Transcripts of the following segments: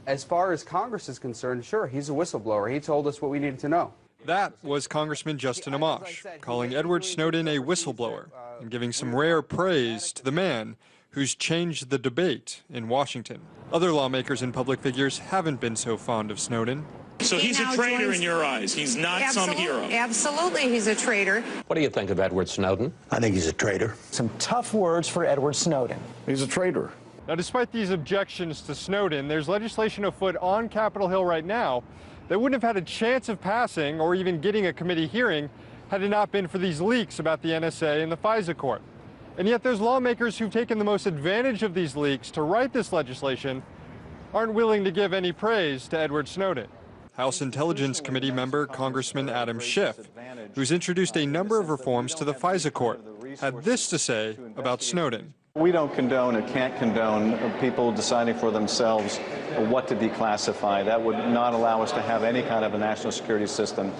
as far as Congress is concerned, sure, he's a whistleblower. He told us what we needed to know. That was Congressman Justin Amash, calling Edward Snowden a whistleblower and giving some rare praise to the man who's changed the debate in Washington. Other lawmakers and public figures haven't been so fond of Snowden. So he's a traitor in your eyes. He's not some hero. Absolutely, he's a traitor. What do you think of Edward Snowden? I think he's a traitor. Some tough words for Edward Snowden. He's a traitor. Now, despite these objections to Snowden, there's legislation afoot on Capitol Hill right now that wouldn't have had a chance of passing or even getting a committee hearing had it not been for these leaks about the NSA and the FISA court. And yet those lawmakers who've taken the most advantage of these leaks to write this legislation aren't willing to give any praise to Edward Snowden. House Intelligence Committee member Congressman Adam Schiff, who's introduced a number of reforms to the FISA court, had this to say about Snowden. We don't condone or can't condone people deciding for themselves what to declassify. That would not allow us to have any kind of a national security system.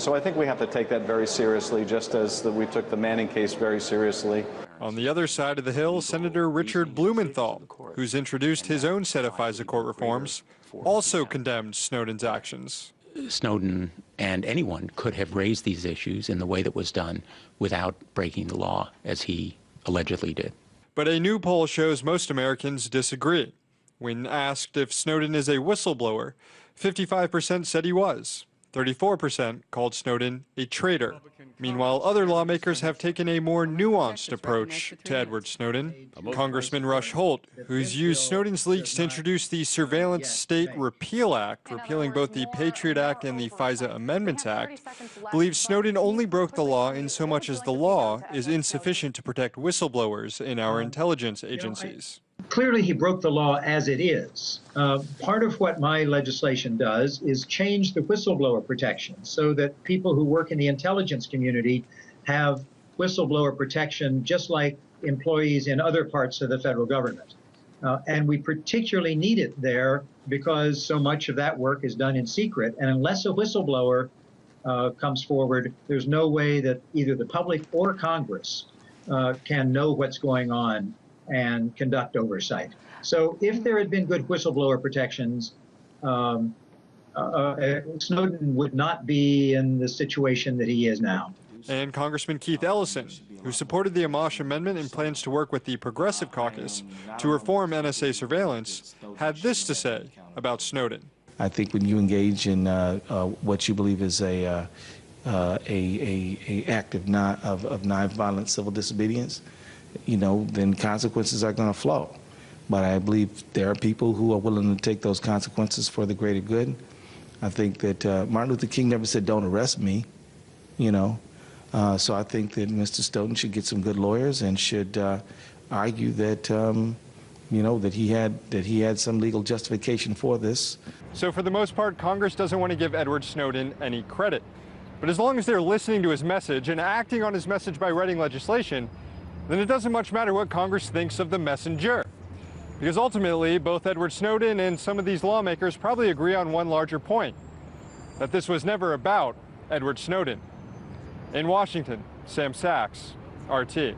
So I think we have to take that very seriously, just as we took the Manning case very seriously. On the other side of the Hill, Senator Richard Blumenthal, who's introduced his own set of FISA court reforms, also condemned Snowden's actions. Snowden and anyone could have raised these issues in the way that was done without breaking the law, as he allegedly did. But a new poll shows most Americans disagree. When asked if Snowden is a whistleblower, 55% said he was. 34% called Snowden a traitor. Meanwhile, other lawmakers have taken a more nuanced approach to Edward Snowden. Congressman Rush Holt, who's used Snowden's leaks to introduce the Surveillance State Repeal Act, repealing both the Patriot Act and the FISA Amendments Act, believes Snowden only broke the law in so much as the law is insufficient to protect whistleblowers in our intelligence agencies. Clearly, he broke the law as it is. Part of what my legislation does is change the whistleblower protection so that people who work in the intelligence community have whistleblower protection just like employees in other parts of the federal government. And we particularly need it there because so much of that work is done in secret. And unless a whistleblower comes forward, there's no way that either the public or Congress can know what's going on and conduct oversight. So if there had been good whistleblower protections, Snowden would not be in the situation that he is now. And Congressman Keith Ellison, who supported the Amash Amendment and plans to work with the Progressive Caucus to reform NSA surveillance, had this to say about Snowden. I think when you engage in what you believe is a act of nonviolent civil disobedience, then consequences are going to flow. But I believe there are people who are willing to take those consequences for the greater good. I think that Martin Luther King never said, "Don't arrest me," So I think that Mr. Snowden should get some good lawyers and should argue that, that he had some legal justification for this. So for the most part, Congress doesn't want to give Edward Snowden any credit. But as long as they're listening to his message and acting on his message by writing legislation, then it doesn't much matter what Congress thinks of the messenger. Because ultimately, both Edward Snowden and some of these lawmakers probably agree on one larger point, that this was never about Edward Snowden. In Washington, Sam Sacks, RT.